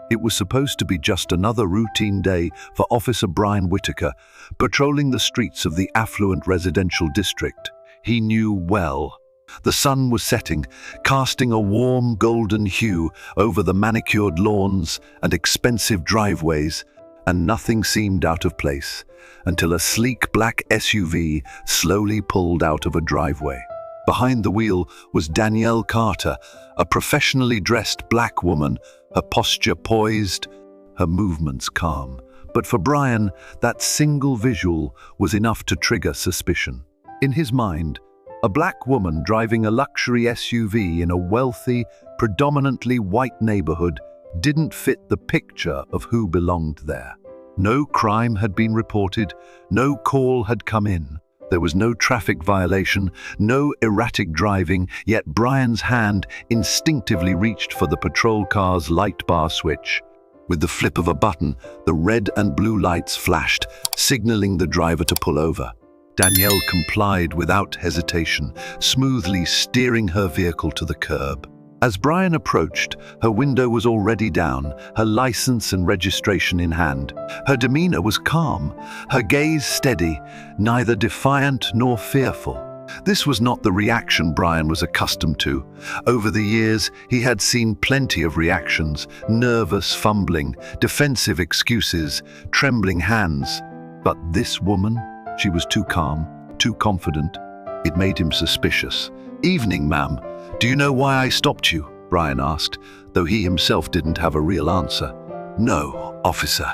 It was supposed to be just another routine day for Officer Brian Whitaker, patrolling the streets of the affluent residential district he knew well. The sun was setting, casting a warm golden hue over the manicured lawns and expensive driveways, and nothing seemed out of place until a sleek black SUV slowly pulled out of a driveway. Behind the wheel was Danielle Carter, a professionally dressed black woman, her posture poised, her movements calm. But for Brian, that single visual was enough to trigger suspicion. In his mind, a black woman driving a luxury SUV in a wealthy, predominantly white neighborhood didn't fit the picture of who belonged there. No crime had been reported, no call had come in. There was no traffic violation, no erratic driving, yet Brian's hand instinctively reached for the patrol car's light bar switch. With the flip of a button, the red and blue lights flashed, signaling the driver to pull over. Danielle complied without hesitation, smoothly steering her vehicle to the curb. As Brian approached, her window was already down, her license and registration in hand. Her demeanor was calm, her gaze steady, neither defiant nor fearful. This was not the reaction Brian was accustomed to. Over the years, he had seen plenty of reactions: nervous fumbling, defensive excuses, trembling hands. But this woman, she was too calm, too confident. It made him suspicious. "Evening, ma'am. Do you know why I stopped you?" Brian asked, though he himself didn't have a real answer. "No, officer,"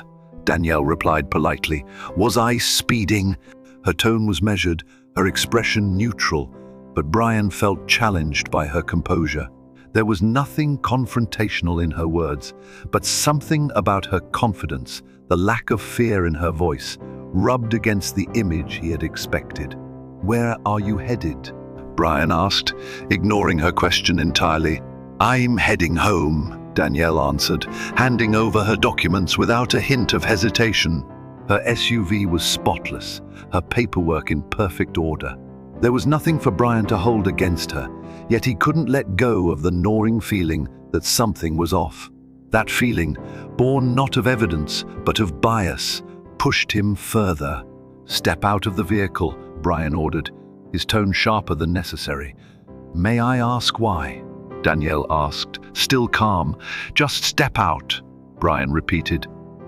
Danielle replied politely. "Was I speeding?" Her tone was measured, her expression neutral, but Brian felt challenged by her composure. There was nothing confrontational in her words, but something about her confidence, the lack of fear in her voice, rubbed against the image he had expected. "Where are you headed?" Brian asked, ignoring her question entirely. "I'm heading home," Danielle answered, handing over her documents without a hint of hesitation. Her SUV was spotless, her paperwork in perfect order. There was nothing for Brian to hold against her, yet he couldn't let go of the gnawing feeling that something was off. That feeling, born not of evidence but of bias, pushed him further. "Step out of the vehicle," Brian ordered, his tone sharper than necessary. "May I ask why?" Danielle asked, still calm. "Just step out," Brian repeated.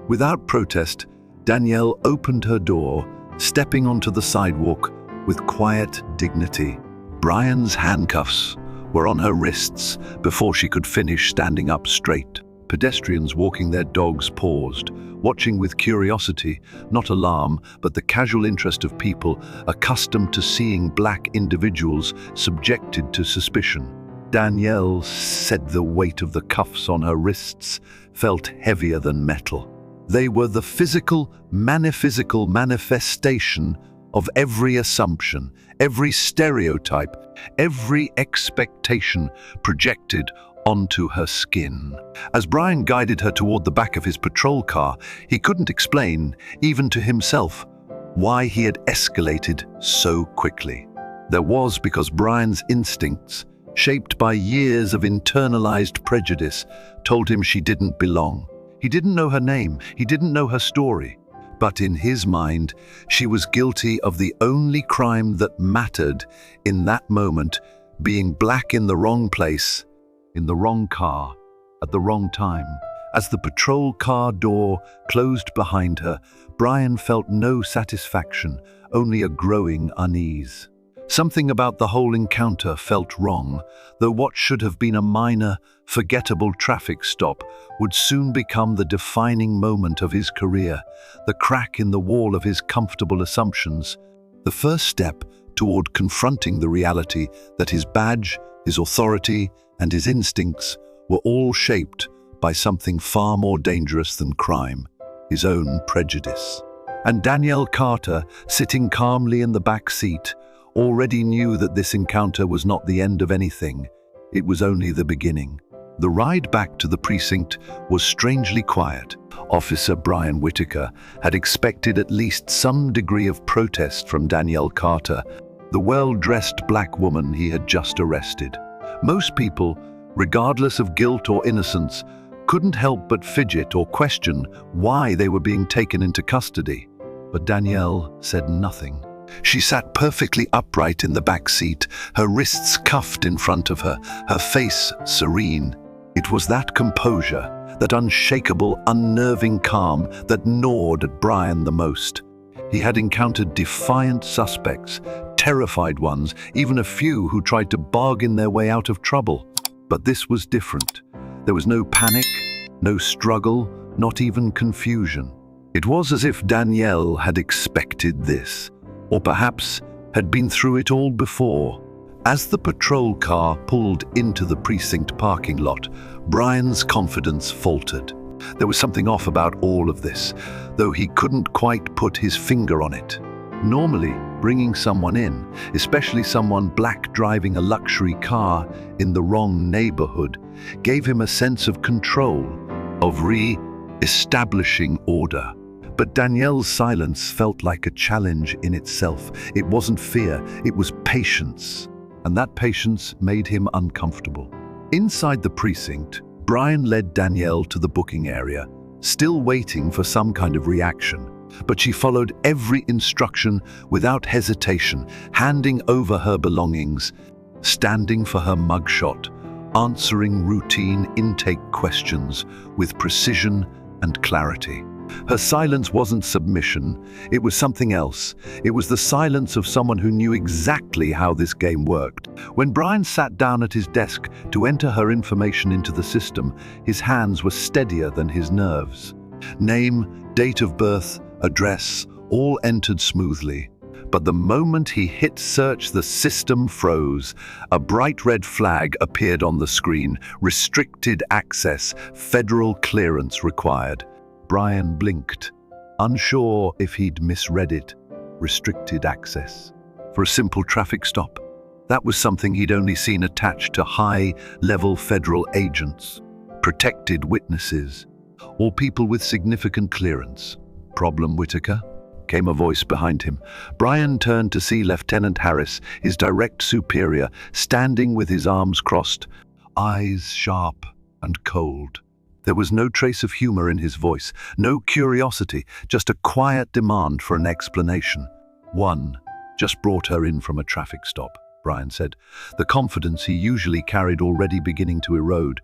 Without protest, Danielle opened her door, stepping onto the sidewalk with quiet dignity. Brian's handcuffs were on her wrists before she could finish standing up straight. Pedestrians walking their dogs paused, watching with curiosity, not alarm, but the casual interest of people accustomed to seeing black individuals subjected to suspicion. Danielle said the weight of the cuffs on her wrists felt heavier than metal. They were the physical manifestation of every assumption, every stereotype, every expectation projected onto her skin. As Brian guided her toward the back of his patrol car, he couldn't explain, even to himself, why he had escalated so quickly. There was because Brian's instincts, shaped by years of internalized prejudice, told him she didn't belong. He didn't know her name, he didn't know her story. But in his mind, she was guilty of the only crime that mattered in that moment, being black in the wrong place, in the wrong car, at the wrong time. As the patrol car door closed behind her, Brian felt no satisfaction, only a growing unease. Something about the whole encounter felt wrong, though what should have been a minor, forgettable traffic stop would soon become the defining moment of his career, the crack in the wall of his comfortable assumptions, the first step toward confronting the reality that his badge, his authority, and his instincts were all shaped by something far more dangerous than crime, his own prejudice. And Danielle Carter, sitting calmly in the back seat, already knew that this encounter was not the end of anything. It was only the beginning. The ride back to the precinct was strangely quiet. Officer Brian Whitaker had expected at least some degree of protest from Danielle Carter, the well-dressed black woman he had just arrested. Most people, regardless of guilt or innocence, couldn't help but fidget or question why they were being taken into custody. But Danielle said nothing. She sat perfectly upright in the back seat, her wrists cuffed in front of her, her face serene. It was that composure, that unshakable, unnerving calm that gnawed at Brian the most. He had encountered defiant suspects, terrified ones, even a few who tried to bargain their way out of trouble. But this was different. There was no panic, no struggle, not even confusion. It was as if Danielle had expected this, or perhaps had been through it all before. As the patrol car pulled into the precinct parking lot, Brian's confidence faltered. There was something off about all of this, though he couldn't quite put his finger on it. Normally, bringing someone in, especially someone black driving a luxury car in the wrong neighborhood, gave him a sense of control, of re-establishing order. But Danielle's silence felt like a challenge in itself. It wasn't fear, it was patience. And that patience made him uncomfortable. Inside the precinct, Brian led Danielle to the booking area, still waiting for some kind of reaction. But she followed every instruction without hesitation, handing over her belongings, standing for her mugshot, answering routine intake questions with precision and clarity. Her silence wasn't submission, it was something else. It was the silence of someone who knew exactly how this game worked. When Brian sat down at his desk to enter her information into the system, his hands were steadier than his nerves. Name, date of birth, address, all entered smoothly. But the moment he hit search, the system froze. A bright red flag appeared on the screen. Restricted access, federal clearance required. Brian blinked, unsure if he'd misread it. Restricted access. For a simple traffic stop. That was something he'd only seen attached to high-level federal agents, protected witnesses, or people with significant clearance. Problem, Whitaker? Came a voice behind him. Brian turned to see Lieutenant Harris, his direct superior, standing with his arms crossed, eyes sharp and cold. There was no trace of humor in his voice, no curiosity, just a quiet demand for an explanation. One, just brought her in from a traffic stop, Brian said, the confidence he usually carried already beginning to erode.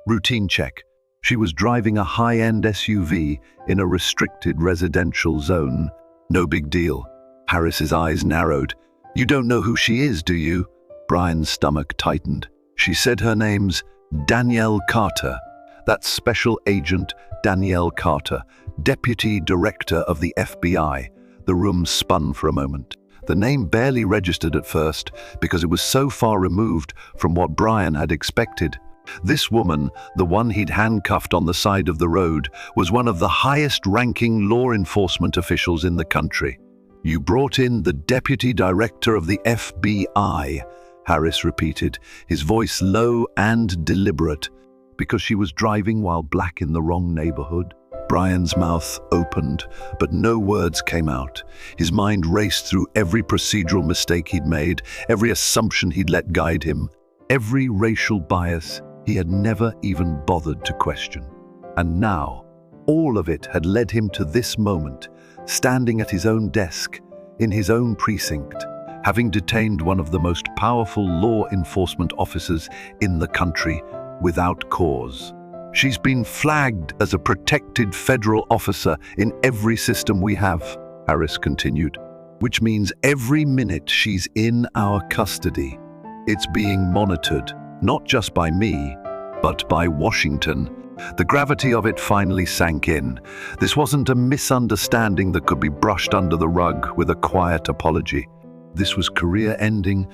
Routine check. She was driving a high-end SUV in a restricted residential zone. No big deal. Harris's eyes narrowed. You don't know who she is, do you? Brian's stomach tightened. She said her name's Danielle Carter. That's Special Agent Danielle Carter, Deputy Director of the FBI. The room spun for a moment. The name barely registered at first because it was so far removed from what Brian had expected. This woman, the one he'd handcuffed on the side of the road, was one of the highest-ranking law enforcement officials in the country. You brought in the Deputy Director of the FBI, Harris repeated, his voice low and deliberate. Because she was driving while black in the wrong neighborhood? Brian's mouth opened, but no words came out. His mind raced through every procedural mistake he'd made, every assumption he'd let guide him, every racial bias he had never even bothered to question. And now, all of it had led him to this moment, standing at his own desk, in his own precinct, having detained one of the most powerful law enforcement officers in the country without cause. She's been flagged as a protected federal officer in every system we have, Harris continued, which means every minute she's in our custody. It's being monitored, not just by me, but by Washington. The gravity of it finally sank in. This wasn't a misunderstanding that could be brushed under the rug with a quiet apology. This was career-ending,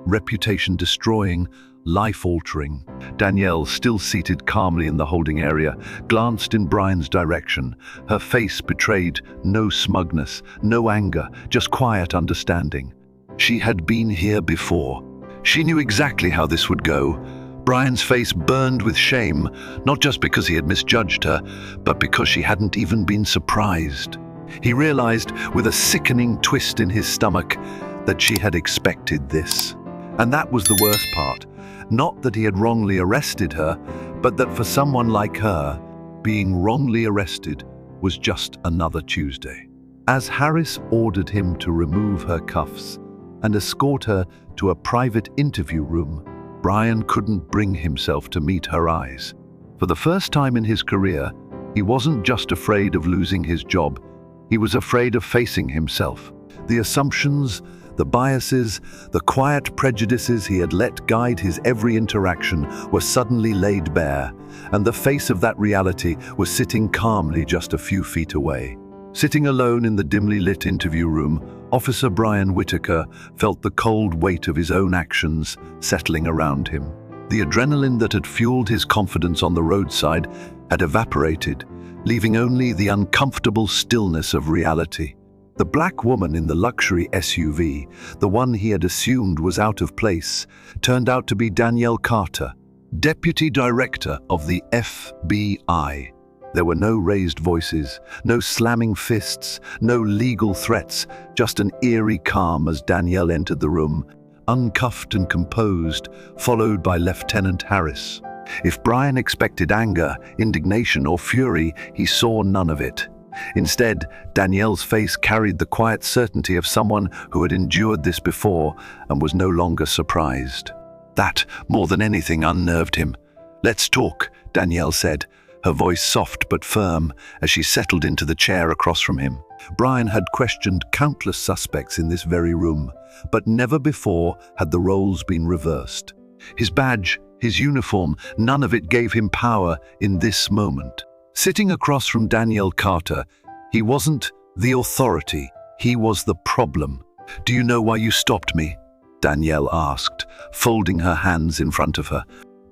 reputation-destroying, life-altering. Danielle, still seated calmly in the holding area, glanced in Brian's direction. Her face betrayed no smugness, no anger, just quiet understanding. She had been here before. She knew exactly how this would go. Brian's face burned with shame, not just because he had misjudged her, but because she hadn't even been surprised. He realized, with a sickening twist in his stomach, that she had expected this. And that was the worst part. Not that he had wrongly arrested her, but that for someone like her, being wrongly arrested was just another Tuesday. As Harris ordered him to remove her cuffs and escort her to a private interview room, Brian couldn't bring himself to meet her eyes. For the first time in his career, he wasn't just afraid of losing his job, he was afraid of facing himself. The assumptions, the biases, the quiet prejudices he had let guide his every interaction were suddenly laid bare, and the face of that reality was sitting calmly just a few feet away. Sitting alone in the dimly lit interview room, Officer Brian Whitaker felt the cold weight of his own actions settling around him. The adrenaline that had fueled his confidence on the roadside had evaporated, leaving only the uncomfortable stillness of reality. The black woman in the luxury SUV, the one he had assumed was out of place, turned out to be Danielle Carter, Deputy Director of the FBI. There were no raised voices, no slamming fists, no legal threats, just an eerie calm as Danielle entered the room, uncuffed and composed, followed by Lieutenant Harris. If Brian expected anger, indignation, or fury, he saw none of it. Instead, Danielle's face carried the quiet certainty of someone who had endured this before and was no longer surprised. That, more than anything, unnerved him. "Let's talk," Danielle said, her voice soft but firm as she settled into the chair across from him. Brian had questioned countless suspects in this very room, but never before had the roles been reversed. His badge, his uniform, none of it gave him power in this moment. Sitting across from Danielle Carter, he wasn't the authority, he was the problem. "Do you know why you stopped me?" Danielle asked, folding her hands in front of her.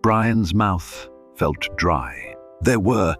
Brian's mouth felt dry. There were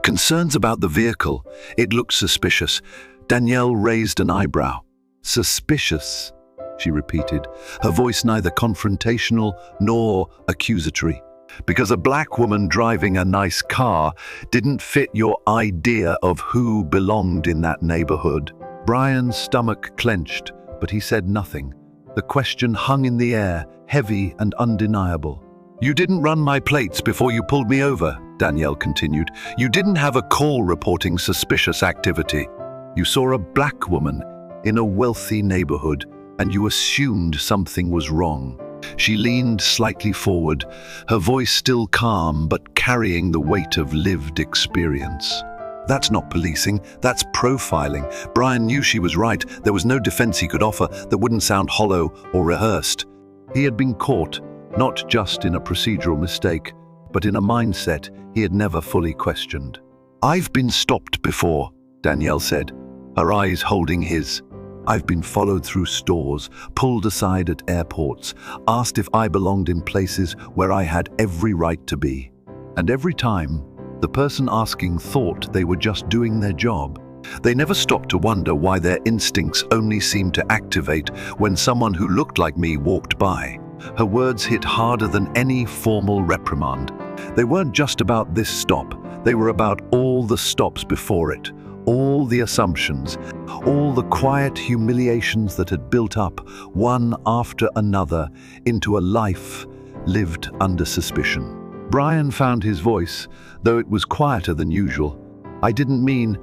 concerns about the vehicle. It looked suspicious. Danielle raised an eyebrow. "Suspicious," she repeated, her voice neither confrontational nor accusatory. "Because a black woman driving a nice car didn't fit your idea of who belonged in that neighborhood." Brian's stomach clenched, but he said nothing. The question hung in the air, heavy and undeniable. "You didn't run my plates before you pulled me over," Danielle continued. "You didn't have a call reporting suspicious activity. You saw a black woman in a wealthy neighborhood, and you assumed something was wrong." She leaned slightly forward, her voice still calm but carrying the weight of lived experience. "That's not policing, that's profiling." Brian knew she was right. There was no defense he could offer that wouldn't sound hollow or rehearsed. He had been caught, not just in a procedural mistake, but in a mindset he had never fully questioned. "I've been stopped before," Danielle said, her eyes holding his. "I've been followed through stores, pulled aside at airports, asked if I belonged in places where I had every right to be. And every time, the person asking thought they were just doing their job. They never stopped to wonder why their instincts only seemed to activate when someone who looked like me walked by." Her words hit harder than any formal reprimand. They weren't just about this stop, they were about all the stops before it, all the assumptions, all the quiet humiliations that had built up, one after another, into a life lived under suspicion. Brian found his voice, though it was quieter than usual. "I didn't mean..."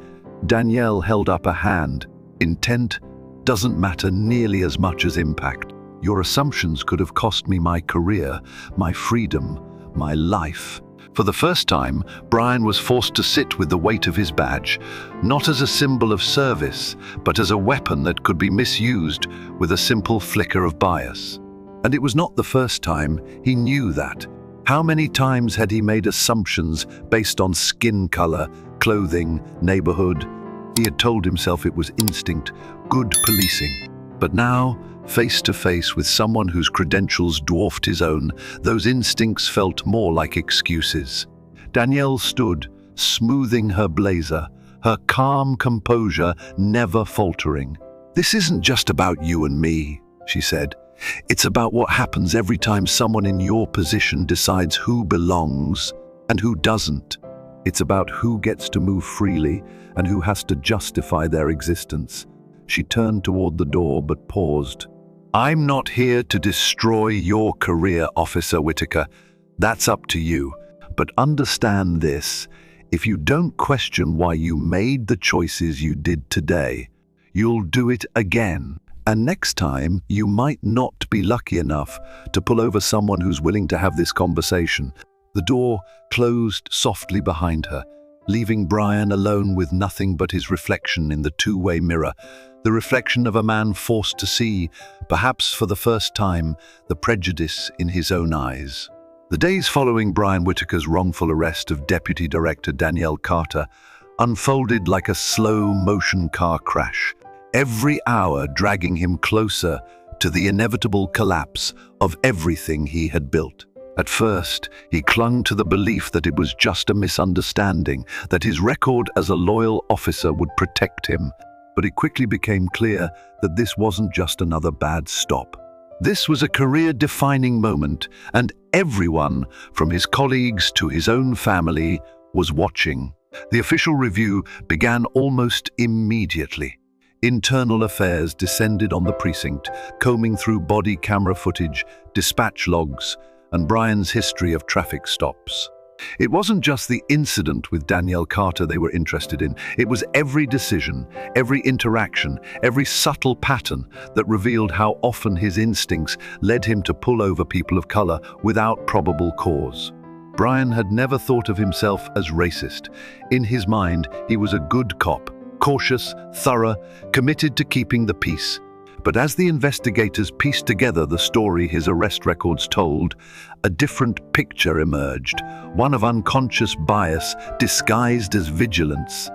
Danielle held up a hand. "Intent doesn't matter nearly as much as impact. Your assumptions could have cost me my career, my freedom, my life." For the first time, Brian was forced to sit with the weight of his badge, not as a symbol of service, but as a weapon that could be misused with a simple flicker of bias. And it was not the first time, he knew that. How many times had he made assumptions based on skin color, clothing, neighborhood? He had told himself it was instinct, good policing. But now, face to face with someone whose credentials dwarfed his own, those instincts felt more like excuses. Danielle stood, smoothing her blazer, her calm composure never faltering. "This isn't just about you and me," she said. "It's about what happens every time someone in your position decides who belongs and who doesn't. It's about who gets to move freely and who has to justify their existence." She turned toward the door but paused. "I'm not here to destroy your career, Officer Whitaker. That's up to you. But understand this. If you don't question why you made the choices you did today, you'll do it again. And next time, you might not be lucky enough to pull over someone who's willing to have this conversation. The door closed softly behind her, leaving Brian alone with nothing but his reflection in the two-way mirror, the reflection of a man forced to see, perhaps for the first time, the prejudice in his own eyes. The days following Brian Whitaker's wrongful arrest of Deputy Director Danielle Carter unfolded like a slow-motion car crash, every hour dragging him closer to the inevitable collapse of everything he had built. At first, he clung to the belief that it was just a misunderstanding, that his record as a loyal officer would protect him. But it quickly became clear that this wasn't just another bad stop. This was a career-defining moment, and everyone, from his colleagues to his own family, was watching. The official review began almost immediately. Internal Affairs descended on the precinct, combing through body camera footage, dispatch logs, and Brian's history of traffic stops. It wasn't just the incident with Danielle Carter they were interested in. It was every decision, every interaction, every subtle pattern that revealed how often his instincts led him to pull over people of color without probable cause. Brian had never thought of himself as racist. In his mind, he was a good cop, cautious, thorough, committed to keeping the peace. But as the investigators pieced together the story his arrest records told, a different picture emerged, one of unconscious bias disguised as vigilance,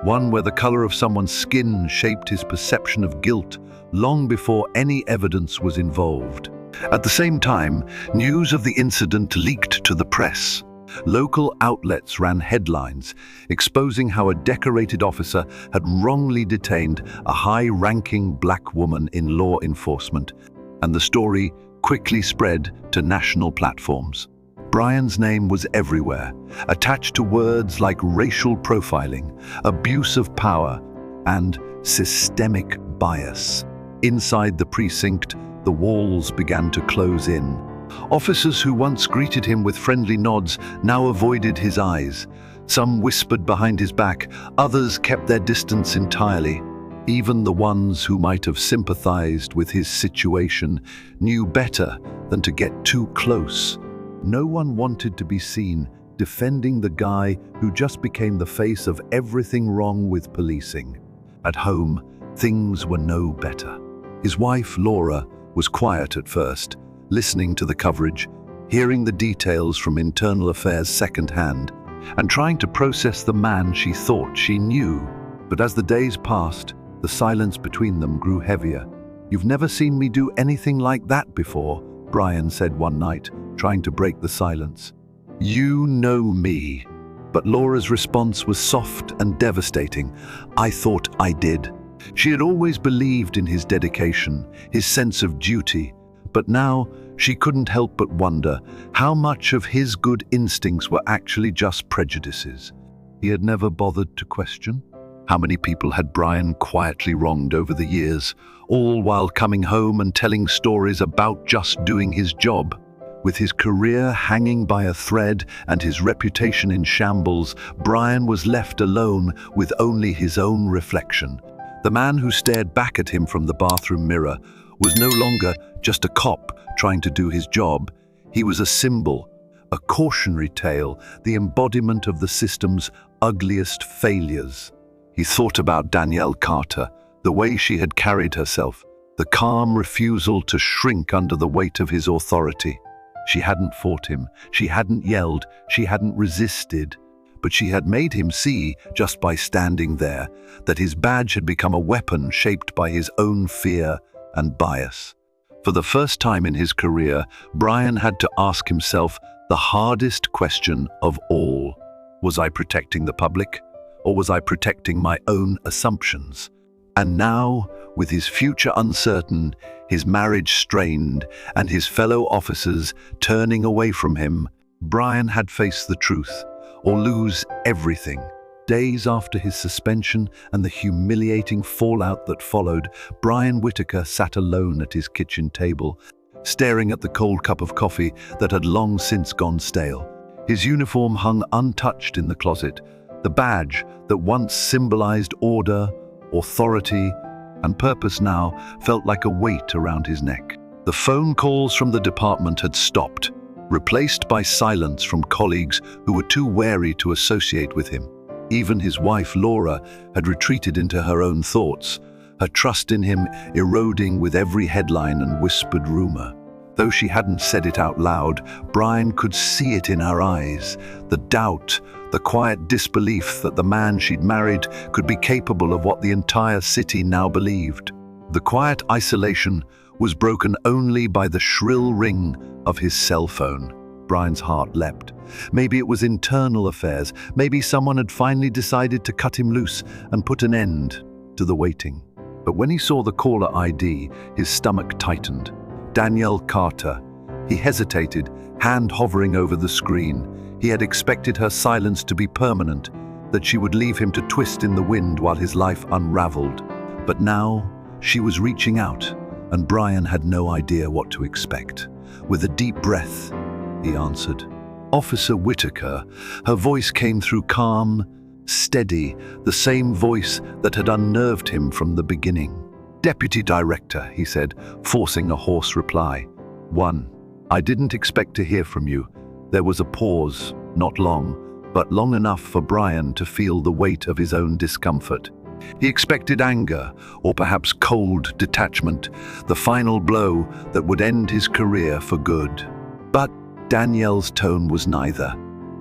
one where the color of someone's skin shaped his perception of guilt long before any evidence was involved. At the same time, news of the incident leaked to the press. Local outlets ran headlines exposing how a decorated officer had wrongly detained a high-ranking black woman in law enforcement, and the story quickly spread to national platforms. Brian's name was everywhere, attached to words like racial profiling, abuse of power, and systemic bias. Inside the precinct, the walls began to close in. Officers who once greeted him with friendly nods now avoided his eyes. Some whispered behind his back, others kept their distance entirely. Even the ones who might have sympathized with his situation knew better than to get too close. No one wanted to be seen defending the guy who just became the face of everything wrong with policing. At home, things were no better. His wife, Laura, was quiet at first, listening to the coverage, hearing the details from Internal Affairs secondhand, and trying to process the man she thought she knew. But as the days passed, the silence between them grew heavier. "You've never seen me do anything like that before," Brian said one night, trying to break the silence. "You know me." But Laura's response was soft and devastating. "I thought I did." She had always believed in his dedication, his sense of duty, but now she couldn't help but wonder how much of his good instincts were actually just prejudices he had never bothered to question. How many people had Brian quietly wronged over the years, all while coming home and telling stories about just doing his job? With his career hanging by a thread and his reputation in shambles, Brian was left alone with only his own reflection. The man who stared back at him from the bathroom mirror was no longer just a cop trying to do his job. He was a symbol, a cautionary tale, the embodiment of the system's ugliest failures. He thought about Danielle Carter, the way she had carried herself, the calm refusal to shrink under the weight of his authority. She hadn't fought him, she hadn't yelled, she hadn't resisted, but she had made him see, just by standing there, that his badge had become a weapon shaped by his own fear and bias. For the first time in his career, Brian had to ask himself the hardest question of all. Was I protecting the public, or was I protecting my own assumptions? And now, with his future uncertain, his marriage strained, and his fellow officers turning away from him, Brian had faced the truth, or lose everything. Days after his suspension and the humiliating fallout that followed, Brian Whitaker sat alone at his kitchen table, staring at the cold cup of coffee that had long since gone stale. His uniform hung untouched in the closet, The badge that once symbolized order, authority, and purpose now felt like a weight around his neck. The phone calls from the department had stopped, replaced by silence from colleagues who were too wary to associate with him. Even his wife, Laura, had retreated into her own thoughts, her trust in him eroding with every headline and whispered rumor. Though she hadn't said it out loud, Brian could see it in her eyes, the doubt, the quiet disbelief that the man she'd married could be capable of what the entire city now believed. The quiet isolation was broken only by the shrill ring of his cell phone. Brian's heart leapt. Maybe it was internal affairs. Maybe someone had finally decided to cut him loose and put an end to the waiting. But when he saw the caller ID, his stomach tightened. Danielle Carter. He hesitated, hand hovering over the screen. He had expected her silence to be permanent, that she would leave him to twist in the wind while his life unraveled. But now, she was reaching out, and Brian had no idea what to expect. With a deep breath, he answered. Officer Whitaker. Her voice came through calm, steady, the same voice that had unnerved him from the beginning. Deputy Director, he said, forcing a hoarse reply. One, I didn't expect to hear from you. There was a pause, not long, but long enough for Brian to feel the weight of his own discomfort. He expected anger, or perhaps cold detachment, the final blow that would end his career for good. But Danielle's tone was neither.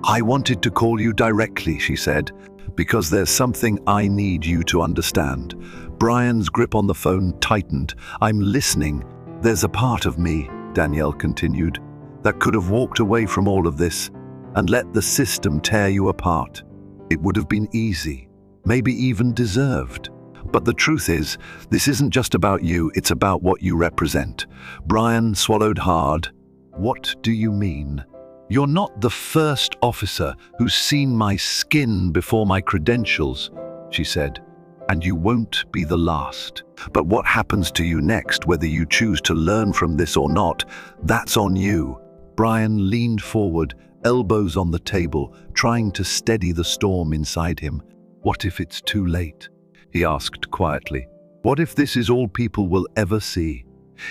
I wanted to call you directly, she said, because there's something I need you to understand. Brian's grip on the phone tightened. I'm listening. There's a part of me, Danielle continued, that could have walked away from all of this and let the system tear you apart. It would have been easy, maybe even deserved. But the truth is, this isn't just about you, it's about what you represent. Brian swallowed hard. What do you mean? You're not the first officer who's seen my skin before my credentials, she said, and you won't be the last. But what happens to you next, whether you choose to learn from this or not, that's on you. Brian leaned forward, elbows on the table, trying to steady the storm inside him. What if it's too late? He asked quietly. What if this is all people will ever see?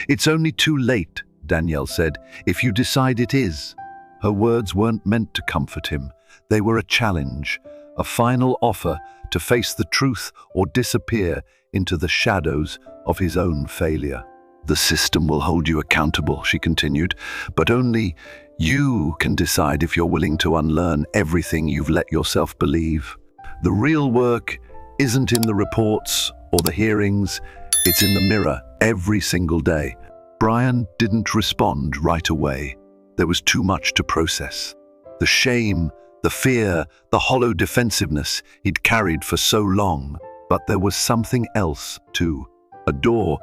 It's only too late, Danielle said, if you decide it is. Her words weren't meant to comfort him. They were a challenge, a final offer to face the truth or disappear into the shadows of his own failure. The system will hold you accountable, she continued, but only you can decide if you're willing to unlearn everything you've let yourself believe. The real work isn't in the reports or the hearings, it's in the mirror every single day. Brian didn't respond right away. There was too much to process. The shame, the fear, the hollow defensiveness he'd carried for so long. But there was something else, too. A door,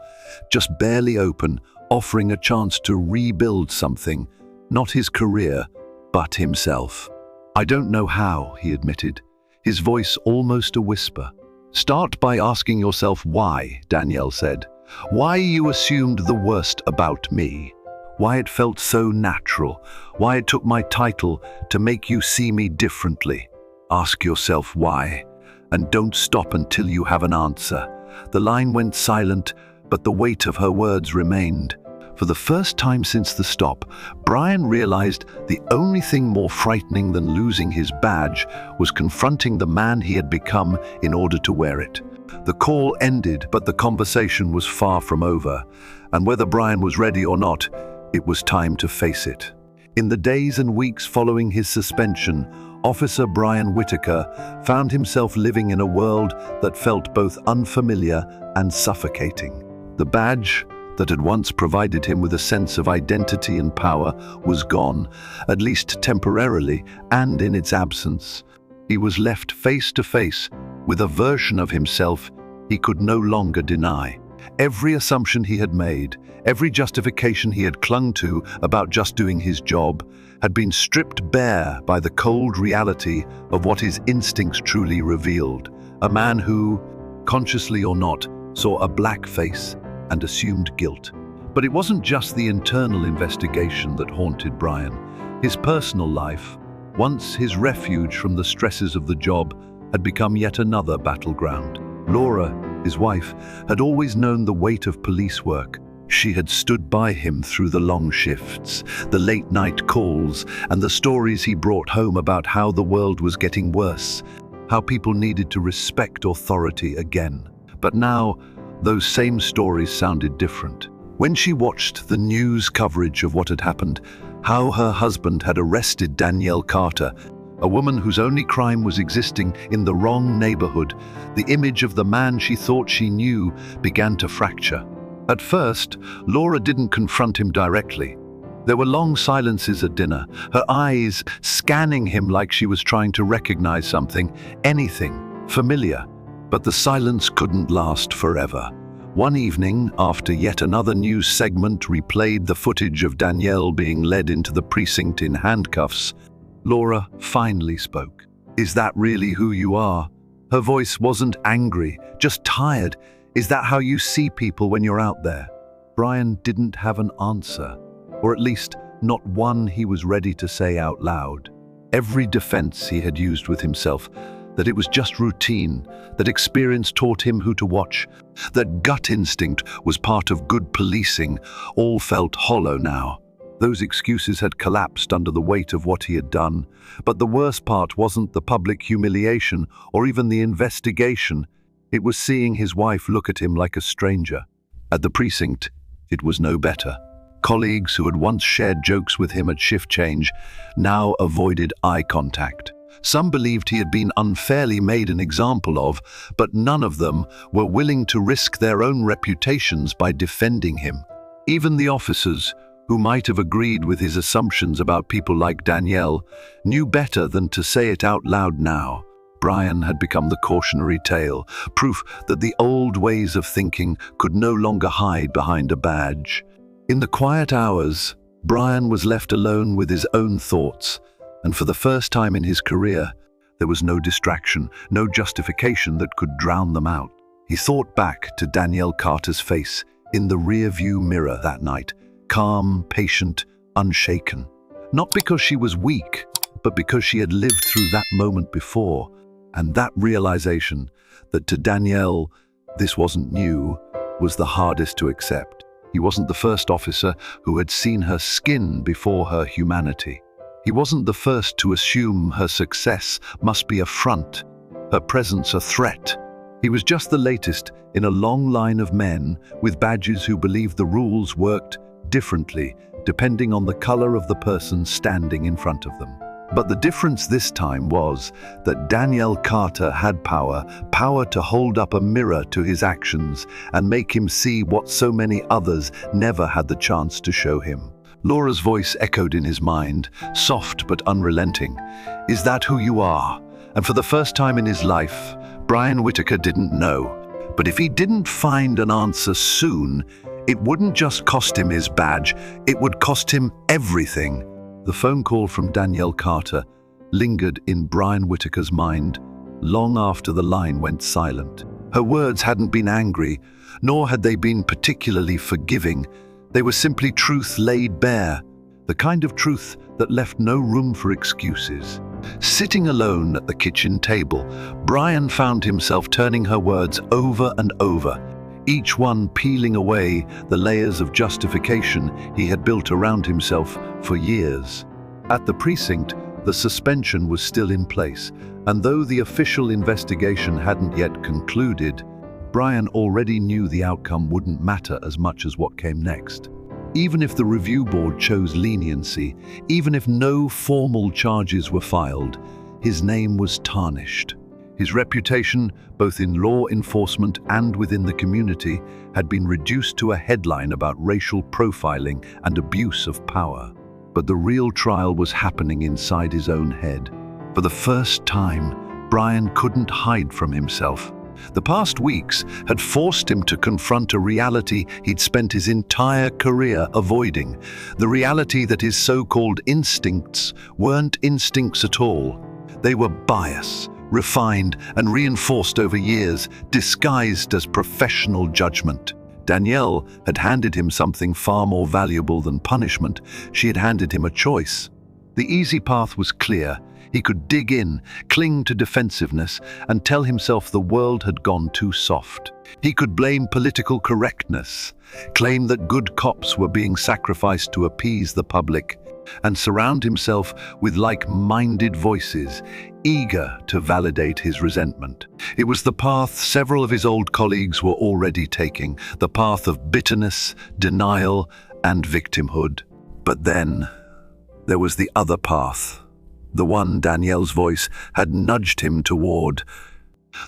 just barely open, offering a chance to rebuild something. Not his career, but himself. I don't know how, he admitted, his voice almost a whisper. Start by asking yourself why, Danielle said. Why you assumed the worst about me. Why it felt so natural. Why it took my title to make you see me differently. Ask yourself why, and don't stop until you have an answer. The line went silent, but the weight of her words remained. For the first time since the stop, Brian realized the only thing more frightening than losing his badge was confronting the man he had become in order to wear it. The call ended, but the conversation was far from over, and whether Brian was ready or not, it was time to face it. In the days and weeks following his suspension, Officer Brian Whitaker found himself living in a world that felt both unfamiliar and suffocating. The badge that had once provided him with a sense of identity and power was gone, at least temporarily, and in its absence, he was left face to face with a version of himself he could no longer deny. Every assumption he had made, every justification he had clung to about just doing his job, had been stripped bare by the cold reality of what his instincts truly revealed. A man who, consciously or not, saw a black face and assumed guilt. But it wasn't just the internal investigation that haunted Brian. His personal life, once his refuge from the stresses of the job, had become yet another battleground. Laura, his wife, had always known the weight of police work. She had stood by him through the long shifts, the late-night calls, and the stories he brought home about how the world was getting worse, how people needed to respect authority again. But now, those same stories sounded different. When she watched the news coverage of what had happened, how her husband had arrested Danielle Carter, a woman whose only crime was existing in the wrong neighborhood, the image of the man she thought she knew began to fracture. At first, Laura didn't confront him directly. There were long silences at dinner, her eyes scanning him like she was trying to recognize something, anything familiar. But the silence couldn't last forever. One evening, after yet another news segment replayed the footage of Danielle being led into the precinct in handcuffs, Laura finally spoke. "Is that really who you are?" Her voice wasn't angry, just tired. "Is that how you see people when you're out there?" Brian didn't have an answer, or at least not one he was ready to say out loud. Every defense he had used with himself, that it was just routine, that experience taught him who to watch, that gut instinct was part of good policing, all felt hollow now. Those excuses had collapsed under the weight of what he had done. But the worst part wasn't the public humiliation or even the investigation. It was seeing his wife look at him like a stranger. At the precinct, it was no better. Colleagues who had once shared jokes with him at shift change now avoided eye contact. Some believed he had been unfairly made an example of, but none of them were willing to risk their own reputations by defending him. Even the officers, who might have agreed with his assumptions about people like Danielle, knew better than to say it out loud now. Brian had become the cautionary tale, proof that the old ways of thinking could no longer hide behind a badge. In the quiet hours, Brian was left alone with his own thoughts, and for the first time in his career, there was no distraction, no justification that could drown them out. He thought back to Danielle Carter's face in the rear-view mirror that night, calm, patient, unshaken. Not because she was weak, but because she had lived through that moment before. And that realization that to Danielle, this wasn't new, was the hardest to accept. He wasn't the first officer who had seen her skin before her humanity. He wasn't the first to assume her success must be a front, her presence a threat. He was just the latest in a long line of men with badges who believed the rules worked differently depending on the color of the person standing in front of them. But the difference this time was that Danielle Carter had power to hold up a mirror to his actions and make him see what so many others never had the chance to show him. Laura's voice echoed in his mind, soft but unrelenting. "Is that who you are?" And for the first time in his life, Brian Whitaker didn't know. But if he didn't find an answer soon, it wouldn't just cost him his badge, it would cost him everything. The phone call from Danielle Carter lingered in Brian Whitaker's mind long after the line went silent. Her words hadn't been angry, nor had they been particularly forgiving. They were simply truth laid bare, the kind of truth that left no room for excuses. Sitting alone at the kitchen table, Brian found himself turning her words over and over, each one peeling away the layers of justification he had built around himself for years. At the precinct, the suspension was still in place, and though the official investigation hadn't yet concluded, Brian already knew the outcome wouldn't matter as much as what came next. Even if the review board chose leniency, even if no formal charges were filed, his name was tarnished. His reputation, both in law enforcement and within the community, had been reduced to a headline about racial profiling and abuse of power. But the real trial was happening inside his own head. For the first time, Brian couldn't hide from himself. The past weeks had forced him to confront a reality he'd spent his entire career avoiding. The reality that his so-called instincts weren't instincts at all. They were bias, refined and reinforced over years, disguised as professional judgment. Danielle had handed him something far more valuable than punishment. She had handed him a choice. The easy path was clear. He could dig in, cling to defensiveness, and tell himself the world had gone too soft. He could blame political correctness, claim that good cops were being sacrificed to appease the public, and surround himself with like-minded voices, eager to validate his resentment. It was the path several of his old colleagues were already taking, the path of bitterness, denial, and victimhood. But then, there was the other path, the one Danielle's voice had nudged him toward,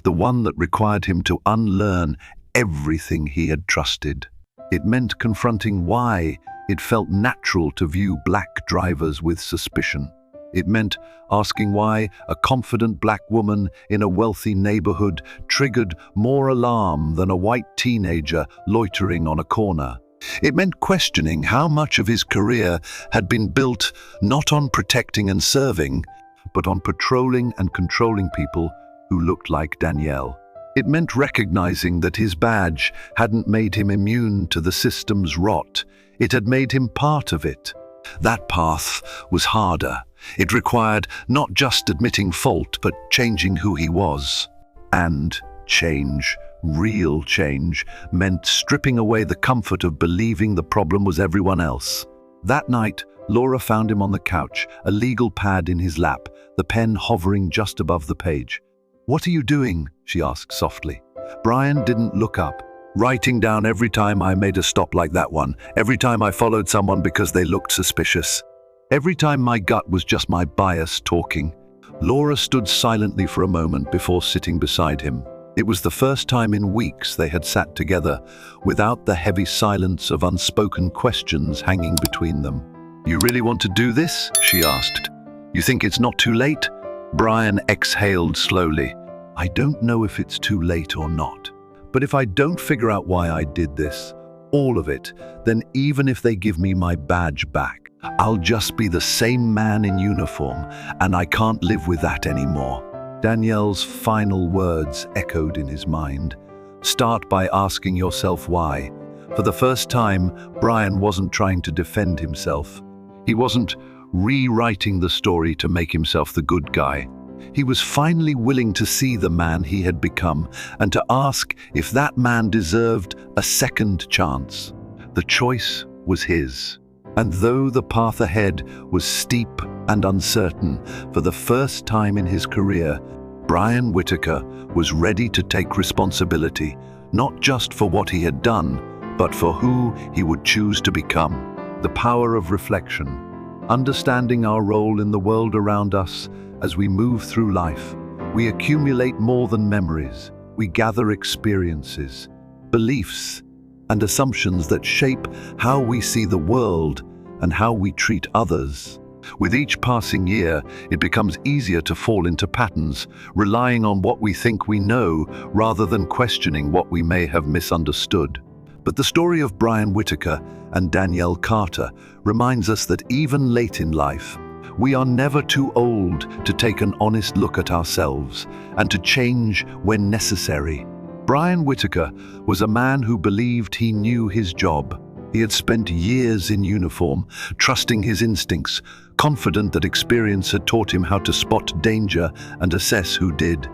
the one that required him to unlearn everything he had trusted. It meant confronting why it felt natural to view black drivers with suspicion. It meant asking why a confident black woman in a wealthy neighborhood triggered more alarm than a white teenager loitering on a corner. It meant questioning how much of his career had been built not on protecting and serving, but on patrolling and controlling people who looked like Danielle. It meant recognizing that his badge hadn't made him immune to the system's rot. It had made him part of it. That path was harder. It required not just admitting fault, but changing who he was. And change, real change, meant stripping away the comfort of believing the problem was everyone else. That night, Laura found him on the couch, a legal pad in his lap, the pen hovering just above the page. "What are you doing?" she asked softly. Brian didn't look up. "Writing down every time I made a stop like that one, every time I followed someone because they looked suspicious. Every time my gut was just my bias talking." Laura stood silently for a moment before sitting beside him. It was the first time in weeks they had sat together, without the heavy silence of unspoken questions hanging between them. "You really want to do this?" she asked. "You think it's not too late?" Brian exhaled slowly. "I don't know if it's too late or not. But if I don't figure out why I did this, all of it, then even if they give me my badge back, I'll just be the same man in uniform, and I can't live with that anymore." Danielle's final words echoed in his mind. Start by asking yourself why. For the first time, Brian wasn't trying to defend himself. He wasn't rewriting the story to make himself the good guy. He was finally willing to see the man he had become and to ask if that man deserved a second chance. The choice was his. And though the path ahead was steep and uncertain, for the first time in his career, Brian Whitaker was ready to take responsibility, not just for what he had done, but for who he would choose to become. The power of reflection, understanding our role in the world around us. As we move through life, we accumulate more than memories. We gather experiences, beliefs, and assumptions that shape how we see the world and how we treat others. With each passing year, it becomes easier to fall into patterns, relying on what we think we know rather than questioning what we may have misunderstood. But the story of Brian Whitaker and Danielle Carter reminds us that even late in life, we are never too old to take an honest look at ourselves and to change when necessary. Brian Whitaker was a man who believed he knew his job. He had spent years in uniform, trusting his instincts, confident that experience had taught him how to spot danger and assess who did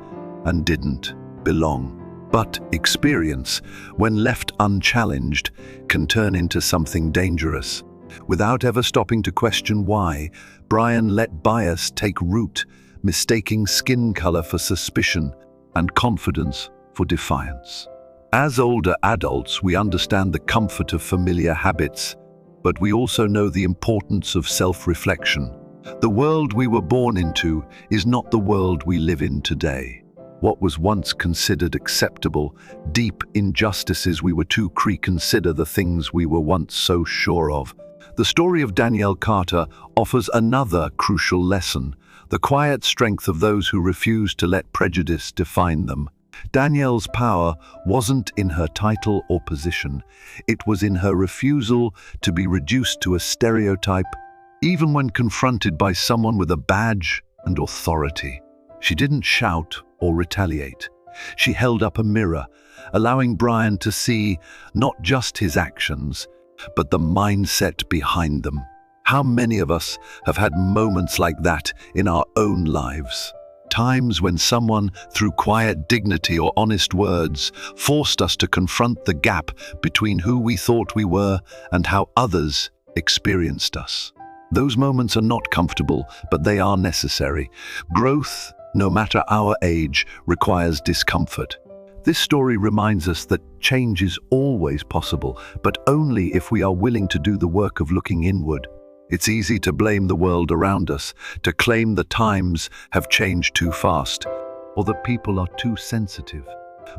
and didn't belong. But experience, when left unchallenged, can turn into something dangerous. Without ever stopping to question why, Brian let bias take root, mistaking skin color for suspicion and confidence for defiance. As older adults, we understand the comfort of familiar habits, but we also know the importance of self-reflection. The world we were born into is not the world we live in today. What was once considered acceptable, deep injustices we were to reconsider the things we were once so sure of. The story of Danielle Carter offers another crucial lesson, the quiet strength of those who refuse to let prejudice define them. Danielle's power wasn't in her title or position. It was in her refusal to be reduced to a stereotype, even when confronted by someone with a badge and authority. She didn't shout or retaliate. She held up a mirror, allowing Brian to see not just his actions, but the mindset behind them. How many of us have had moments like that in our own lives? Times when someone, through quiet dignity or honest words, forced us to confront the gap between who we thought we were and how others experienced us. Those moments are not comfortable, but they are necessary. Growth, no matter our age, requires discomfort. This story reminds us that change is always possible, but only if we are willing to do the work of looking inward. It's easy to blame the world around us, to claim the times have changed too fast, or that people are too sensitive.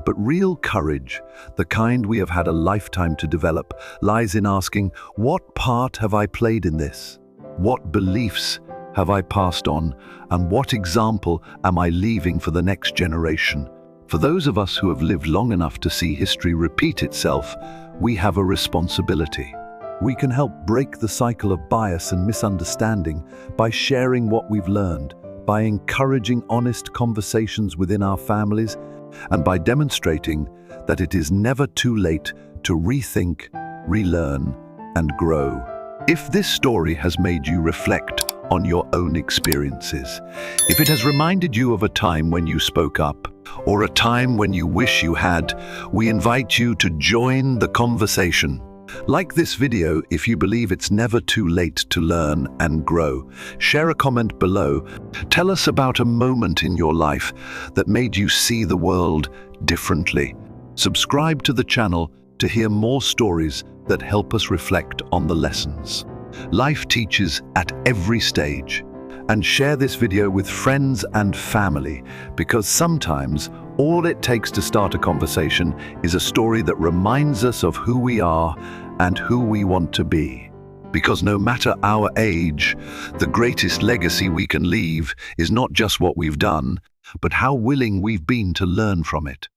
But real courage, the kind we have had a lifetime to develop, lies in asking, what part have I played in this? What beliefs have I passed on? And what example am I leaving for the next generation? For those of us who have lived long enough to see history repeat itself, we have a responsibility. We can help break the cycle of bias and misunderstanding by sharing what we've learned, by encouraging honest conversations within our families, and by demonstrating that it is never too late to rethink, relearn, and grow. If this story has made you reflect on your own experiences, if it has reminded you of a time when you spoke up, or a time when you wish you had, we invite you to join the conversation. Like this video if you believe it's never too late to learn and grow. Share a comment below. Tell us about a moment in your life that made you see the world differently. Subscribe to the channel to hear more stories that help us reflect on the lessons life teaches at every stage. And share this video with friends and family, because sometimes all it takes to start a conversation is a story that reminds us of who we are and who we want to be. Because no matter our age, the greatest legacy we can leave is not just what we've done, but how willing we've been to learn from it.